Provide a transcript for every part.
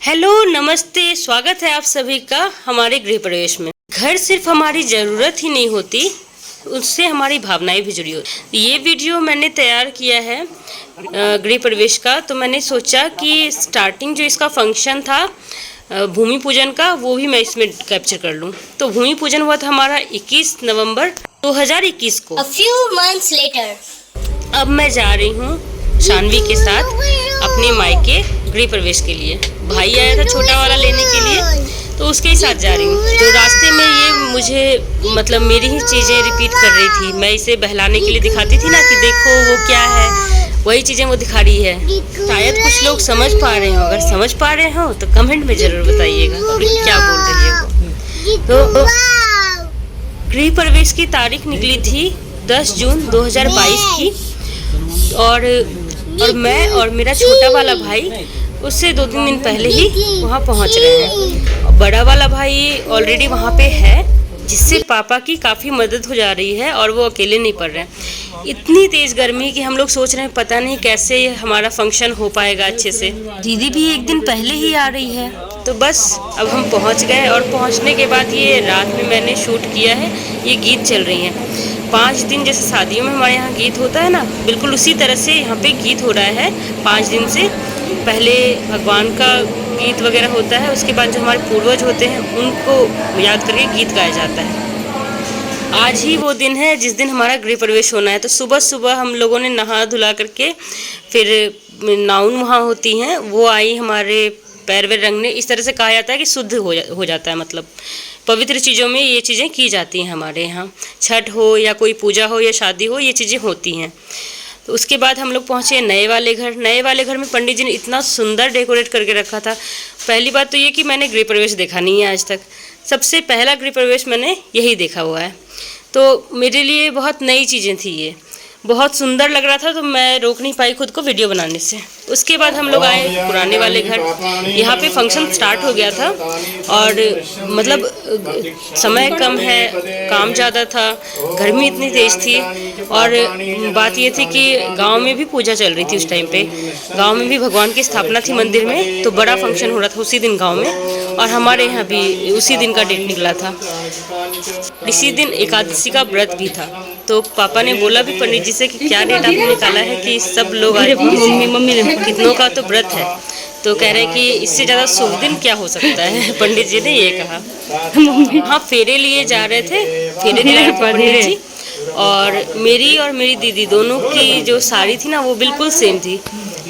Hello, नमस्ते। स्वागत है आप सभी का हमारे गृह प्रवेश में। घर सिर्फ हमारी ज़रूरत ही नहीं होती, उससे हमारी भावनाएं भी जुड़ी होती। ये वीडियो मैंने तैयार किया है गृह प्रवेश का, तो मैंने सोचा कि स्टार्टिंग जो इसका फंक्शन था भूमि पूजन का, वो भी मैं इसमें कैप्चर कर लूँ। तो भूमि पूजन हुआ था हमारा 21 नवंबर 2021 को। A few months later. अब मैं जा रही हूँ शानवी के साथ अपने मायके गृह प्रवेश के लिए। भाई आया था छोटा वाला लेने के लिए, तो उसके ही साथ जा रही हूँ। तो रास्ते में ये मुझे मतलब मेरी ही चीज़ें रिपीट कर रही थी। मैं इसे बहलाने के लिए दिखाती थी ना कि देखो वो क्या है, वही चीज़ें वो दिखा रही है। शायद कुछ लोग समझ पा रहे हो, अगर समझ पा रहे हो तो कमेंट में ज़रूर बताइएगा क्या बोल रही है वो। तो गृह प्रवेश की तारीख निकली थी 10 जून 2022 की, और मैं और मेरा छोटा वाला भाई उससे 2-3 दिन पहले ही वहाँ पहुँच रहे हैं। बड़ा वाला भाई ऑलरेडी वहाँ पे है, जिससे पापा की काफ़ी मदद हो जा रही है और वो अकेले नहीं पड़ रहे हैं। इतनी तेज़ गर्मी कि हम लोग सोच रहे हैं पता नहीं कैसे हमारा फंक्शन हो पाएगा अच्छे से। दीदी भी एक दिन पहले ही आ रही है। तो बस अब हम पहुँच गए, और पहुँचने के बाद ये रात में मैंने शूट किया है। ये गीत चल रही हैं 5 दिन, जैसे शादियों में हमारे यहाँ गीत होता है ना, बिल्कुल उसी तरह से यहाँ पे गीत हो रहा है 5 दिन से। पहले भगवान का गीत वगैरह होता है, उसके बाद जो हमारे पूर्वज होते हैं उनको याद करके गीत गाया जाता है। आज ही वो दिन है जिस दिन हमारा गृह प्रवेश होना है। तो सुबह सुबह हम लोगों ने नहा धुला करके, फिर नाउन वहाँ होती हैं, वो आई हमारे पैर वैर रंगने। इस तरह से कहा जाता है कि शुद्ध हो जाता है, मतलब पवित्र चीज़ों में ये चीज़ें की जाती हैं हमारे यहाँ। छठ हो या कोई पूजा हो या शादी हो, ये चीज़ें होती हैं। तो उसके बाद हम लोग पहुँचे नए वाले घर। नए वाले घर में पंडित जी ने इतना सुंदर डेकोरेट करके रखा था। पहली बात तो ये कि मैंने गृह प्रवेश देखा नहीं है आज तक। सबसे पहला गृह प्रवेश मैंने यही देखा हुआ है, तो मेरे लिए बहुत नई चीज़ें थी। ये बहुत सुंदर लग रहा था, तो मैं रोक नहीं पाई खुद को वीडियो बनाने से। उसके बाद हम लोग आए पुराने वाले घर। यहाँ पे फंक्शन स्टार्ट हो गया था, और मतलब समय कम है, काम ज़्यादा था, गर्मी इतनी तेज़ थी, और बात ये थी कि गांव में भी पूजा चल रही थी उस टाइम पे। गांव में भी भगवान की स्थापना थी मंदिर में, तो बड़ा फंक्शन हो रहा था उसी दिन गाँव में। और हमारे यहाँ भी उसी दिन का डेट निकला था। इसी दिन एकादशी का व्रत भी था। तो पापा ने बोला भी पंडित जी से कि क्या डेट आपने निकाला है कि सब लोग आए। मम्मी ने कितनों का तो व्रत है, तो कह रहे कि इससे ज़्यादा शुभ दिन क्या हो सकता है। पंडित जी ने ये कहा। हाँ, फेरे लिए जा रहे थे, फेरे दे रहे थे पंडित जी। और मेरी दीदी दोनों की जो साड़ी थी ना, वो बिल्कुल सेम थी।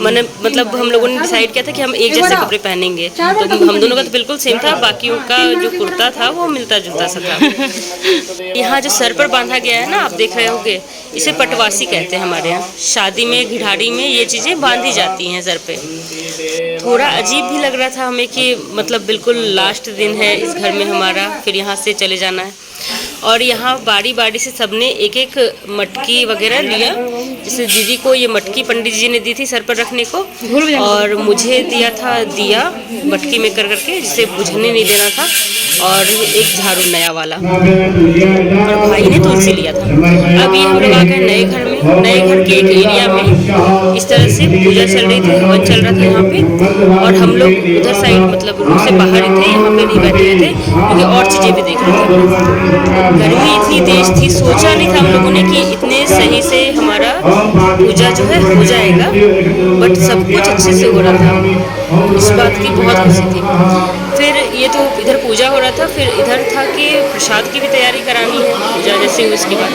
मतलब हम लोगों ने डिसाइड किया था कि हम एक जैसे कपड़े पहनेंगे, तो हम दोनों का तो बिल्कुल सेम था। बाकियों का जो कुर्ता था वो मिलता जुलता सा था। यहाँ जो सर पर बांधा गया है ना, आप देख रहे होंगे, इसे पटवासी कहते हैं हमारे यहाँ। शादी में, घिढ़ारी में ये चीज़ें बांधी जाती हैं सर पे। थोड़ा अजीब भी लग रहा था हमें कि मतलब बिल्कुल लास्ट दिन है इस घर में हमारा, फिर यहाँ से चले जाना है। और यहाँ बारी बारी से सबने एक एक मटकी वगैरह लिया। जैसे दीदी को ये मटकी पंडित जी ने दी थी सर पर रखने को, और मुझे दिया था दिया मटकी में कर करके, जिसे बुझने नहीं देना था, और एक झाड़ू नया वाला, और भाई ने तुलसी लिया था। अभी हम लोग आ गए नए घर में। नए घर के एक एरिया में इस तरह से पूजा चल रही थी, हवन चल रहा था यहाँ पे। और हम लोग उधर साइड मतलब रूम से बाहर ही थे, यहाँ पे नहीं बैठे हुए थे, क्योंकि और चीज़ें भी देख रहे थे। गर्मी इतनी तेज थी, सोचा नहीं था हम लोगों ने कि इतने सही से हमारा पूजा जो है हो जाएगा, बट सब कुछ अच्छे से हो रहा था। इस बात की बहुत खुशी थी। फिर ये तो इधर पूजा हो रहा था, फिर इधर था कि प्रसाद की भी तैयारी करानी है पूजा जैसे हुई उसके बाद,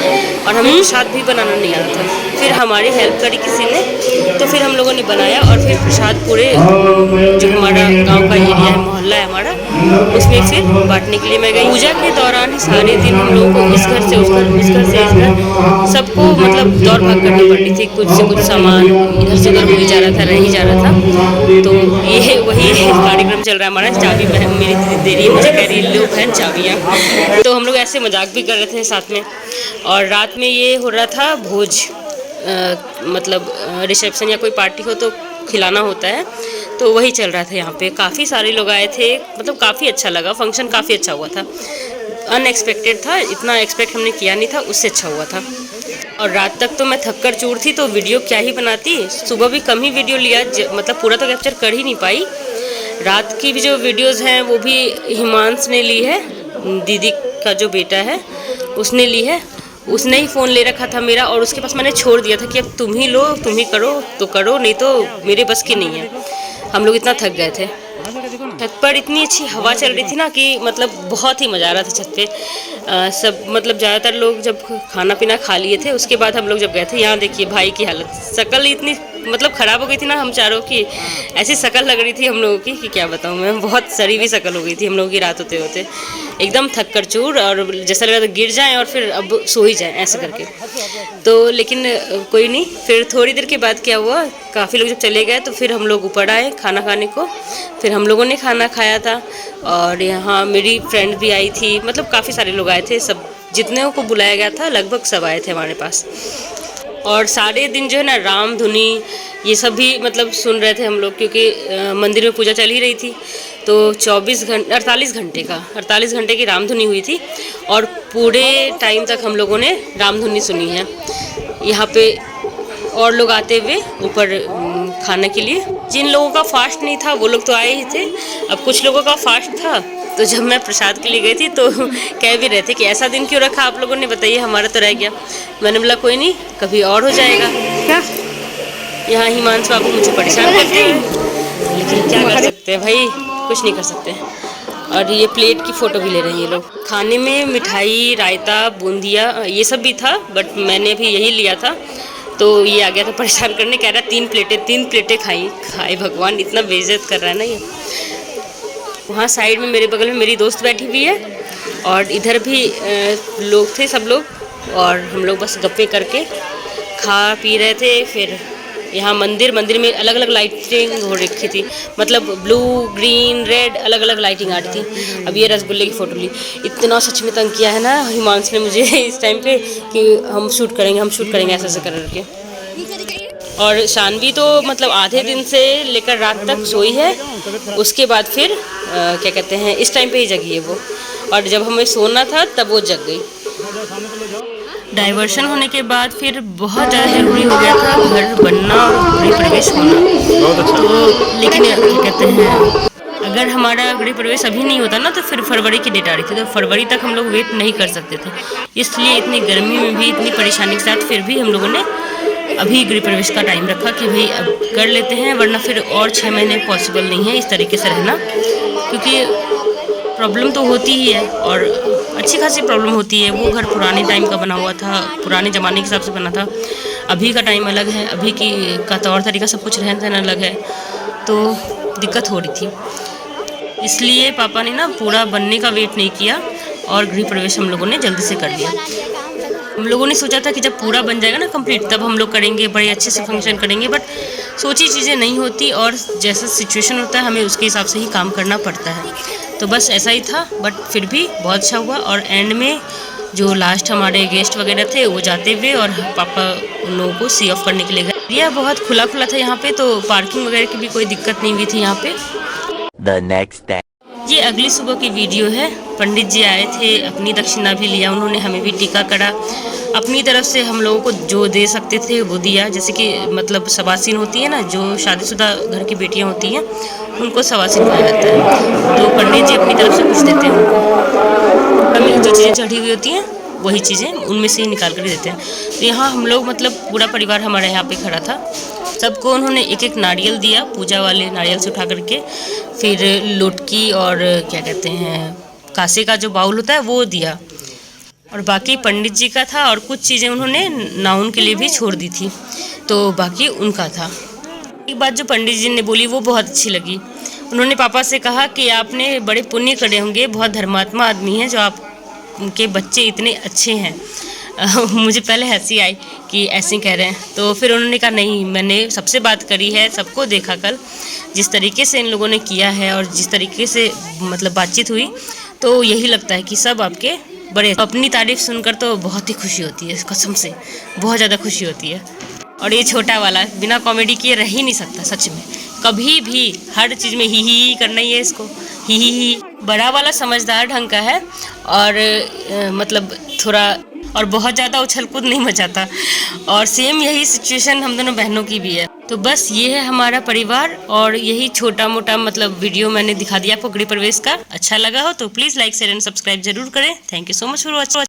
और हमें प्रसाद भी बनाना नहीं आता था। फिर हमारी हेल्प करी किसी ने, तो फिर हम लोगों ने बनाया, और फिर प्रसाद पूरे जो हमारा गांव का एरिया है, मोहल्ला है हमारा, उसमें फिर बांटने के लिए मैं गई। पूजा के दौरान ही सारे दिन हम लोगों को इस घर से उस घर, उस घर से इस घर, सबको मतलब दौड़ भाग करनी पड़ती थी। कुछ से कुछ सामान इधर से उधर हो ही जा रहा था, रह ही जा रहा था। तो ये वही कार्यक्रम चल रहा है हमारा। चाबी बहन मेरी दीदी दे रही है मुझे, कह रही है लो बहन चाबियाँ। तो हम लोग ऐसे मजाक भी कर रहे थे साथ में। और रात में ये हो रहा था भोज, मतलब रिसेप्शन या कोई पार्टी हो तो खिलाना होता है, तो वही चल रहा था यहाँ पे। काफ़ी सारे लोग आए थे, मतलब काफ़ी अच्छा लगा, फंक्शन काफ़ी अच्छा हुआ था। अनएक्सपेक्टेड था, इतना एक्सपेक्ट हमने किया नहीं था, उससे अच्छा हुआ था। और रात तक तो मैं थक कर चूर थी, तो वीडियो क्या ही बनाती। सुबह भी कम ही वीडियो लिया, मतलब पूरा तो कैप्चर कर ही नहीं पाई। रात की भी जो वीडियोस हैं वो भी हिमांश ने ली है, दीदी का जो बेटा है उसने ली है। उसने ही फ़ोन ले रखा था मेरा और उसके पास मैंने छोड़ दिया था कि अब तुम ही लो, तुम ही करो तो करो, नहीं तो मेरे बस की नहीं है। हम लोग इतना थक गए थे। छत पर इतनी अच्छी हवा चल रही थी ना कि मतलब बहुत ही मज़ा आ रहा था छत पे। सब मतलब ज़्यादातर लोग जब खाना पीना खा लिए थे उसके बाद हम लोग जब गए थे, यहाँ देखिए भाई की हालत, शक्ल इतनी मतलब ख़राब हो गई थी ना हम चारों की, ऐसी शक्ल लग रही थी हम लोगों की कि क्या बताऊँ मैं, बहुत सड़ी हुई शक्ल हो गई थी हम लोगों की रात होते होते, एकदम थक कर चूर, और जैसा लग रहा था गिर जाएं और फिर अब सो ही जाएं ऐसे करके। तो लेकिन कोई नहीं, फिर थोड़ी देर के बाद क्या हुआ, काफ़ी लोग जब चले गए तो फिर हम लोग ऊपर आए खाना खाने को। फिर हम लोगों ने खाना खाया था और यहाँ मेरी फ्रेंड भी आई थी, मतलब काफ़ी सारे लोग आए थे, सब जितने को बुलाया गया था लगभग सब आए थे हमारे पास। और सारे दिन जो है ना राम धुनी ये सब भी मतलब सुन रहे थे हम लोग, क्योंकि मंदिर में पूजा चल ही रही थी। तो 48 घंटे की रामधुनी हुई थी और पूरे टाइम तक हम लोगों ने रामधुनी सुनी है। यहाँ पे और लोग आते हुए ऊपर खाने के लिए, जिन लोगों का फास्ट नहीं था वो लोग तो आए ही थे। अब कुछ लोगों का फास्ट था, तो जब मैं प्रसाद के लिए गई थी तो कह भी रहे थे कि ऐसा दिन क्यों रखा आप लोगों ने, बताइए हमारा तो रह गया। मैंने बोला कोई नहीं, कभी और हो जाएगा। क्या यहाँ हिमांशु बाबू मुझे परेशान करते हैं, लेकिन क्या कर सकते हैं भाई, कुछ नहीं कर सकते। और ये प्लेट की फ़ोटो भी ले रहे हैं ये लोग। खाने में मिठाई, रायता, बूंदिया ये सब भी था, बट मैंने भी यही लिया था। तो ये आ गया था परेशान करने, कह रहा 3 प्लेटें खाई भगवान, इतना बेइज्जत कर रहा है ना ये। वहाँ साइड में मेरे बगल में मेरी दोस्त बैठी हुई है और इधर भी लोग थे सब लोग, और हम लोग बस गप्पे करके खा पी रहे थे। फिर यहाँ मंदिर में अलग अलग लाइटिंग हो रखी थी, मतलब ब्लू, ग्रीन, रेड अलग अलग लाइटिंग आ रही थी। अब ये रसगुल्ले की फ़ोटो ली, इतना सच में तंग किया है ना हिमांश ने मुझे इस टाइम पे कि हम शूट करेंगे ऐसा करके। और शानवी तो मतलब आधे दिन से लेकर रात तक सोई है, उसके बाद फिर क्या कहते हैं इस टाइम पे ही जगी है वो, और जब हमें सोना था तब वो जग गई। डाइवर्शन होने के बाद फिर बहुत ज़्यादा ज़रूरी हो गया था घर बनना और गृह प्रवेश होना। तो लेकिन क्या कहते हैं, अगर हमारा गृह प्रवेश अभी नहीं होता ना तो फिर फरवरी की डेट आ रही थी, तो फरवरी तक हम लोग वेट नहीं कर सकते थे। इसलिए इतनी गर्मी में भी, इतनी परेशानी के साथ फिर भी हम लोगों ने अभी गृह प्रवेश का टाइम रखा कि भाई अब कर लेते हैं, वरना फिर और 6 महीने पॉसिबल नहीं है इस तरीके से रहना, क्योंकि प्रॉब्लम तो होती ही है और अच्छी खासी प्रॉब्लम होती है। वो घर पुराने टाइम का बना हुआ था, पुराने ज़माने के हिसाब से बना था, अभी का टाइम अलग है, अभी का तौर तरीका सब कुछ रहन सहन अलग है, तो दिक्कत हो रही थी। इसलिए पापा ने ना पूरा बनने का वेट नहीं किया और गृह प्रवेश हम लोगों ने जल्दी से कर लिया। हम लोगों ने सोचा था कि जब पूरा बन जाएगा ना कंप्लीट तब हम लोग करेंगे, बड़े अच्छे से फंक्शन करेंगे, बट सोची चीज़ें नहीं होती और जैसा सिचुएशन होता है हमें उसके हिसाब से ही काम करना पड़ता है। तो बस ऐसा ही था, बट फिर भी बहुत अच्छा हुआ। और एंड में जो लास्ट हमारे गेस्ट वगैरह थे वो जाते हुए और पापा उन लोगों को सी ऑफ करने के लिए गए। एरिया बहुत खुला था यहाँ पे, तो पार्किंग वगैरह की भी कोई दिक्कत नहीं हुई थी यहाँ पे। The next day. ये अगली सुबह की वीडियो है। पंडित जी आए थे, अपनी दक्षिणा भी लिया उन्होंने, हमें भी टीका करा, अपनी तरफ से हम लोगों को जो दे सकते थे वो दिया। जैसे कि मतलब सवासीन होती है ना, जो शादीशुदा घर की बेटियां होती हैं उनको सवासीन कहा जाता है, तो पंडित जी अपनी तरफ से कुछ देते हैं उनको। हमें जो चीज़ें चढ़ी हुई होती हैं वही चीज़ें उनमें से ही निकाल कर देते हैं। तो यहाँ हम लोग मतलब पूरा परिवार हमारे यहाँ पे खड़ा था, सबको उन्होंने एक एक नारियल दिया, पूजा वाले नारियल से उठा करके, फिर लोटकी और क्या कहते हैं कासे का जो बाउल होता है वो दिया, और बाकी पंडित जी का था। और कुछ चीज़ें उन्होंने नाउन के लिए भी छोड़ दी थी, तो बाकी उनका था। एक बात जो पंडित जी ने बोली वो बहुत अच्छी लगी। उन्होंने पापा से कहा कि आपने बड़े पुण्य करे होंगे, बहुत धर्मात्मा आदमी हैं जो आपके बच्चे इतने अच्छे हैं। मुझे पहले हंसी आई कि ऐसे कह रहे हैं, तो फिर उन्होंने कहा नहीं, मैंने सबसे बात करी है, सबको देखा कल जिस तरीके से इन लोगों ने किया है और जिस तरीके से मतलब बातचीत हुई, तो यही लगता है कि सब आपके बड़े। अपनी तारीफ सुनकर तो बहुत ही खुशी होती है, कसम से बहुत ज़्यादा खुशी होती है। और ये छोटा वाला बिना कॉमेडी किए रह ही नहीं सकता सच में, कभी भी हर चीज़ में ही करना ही है इसको, ही। बड़ा वाला समझदार ढंग का है और मतलब थोड़ा और बहुत ज़्यादा उछल कूद नहीं मचाता, और सेम यही सिचुएशन हम दोनों बहनों की भी है। तो बस ये है हमारा परिवार, और यही छोटा मोटा मतलब वीडियो मैंने दिखा दिया आपको गृह प्रवेश का। अच्छा लगा हो तो please like share and subscribe जरूर करें। Thank you so much for watching.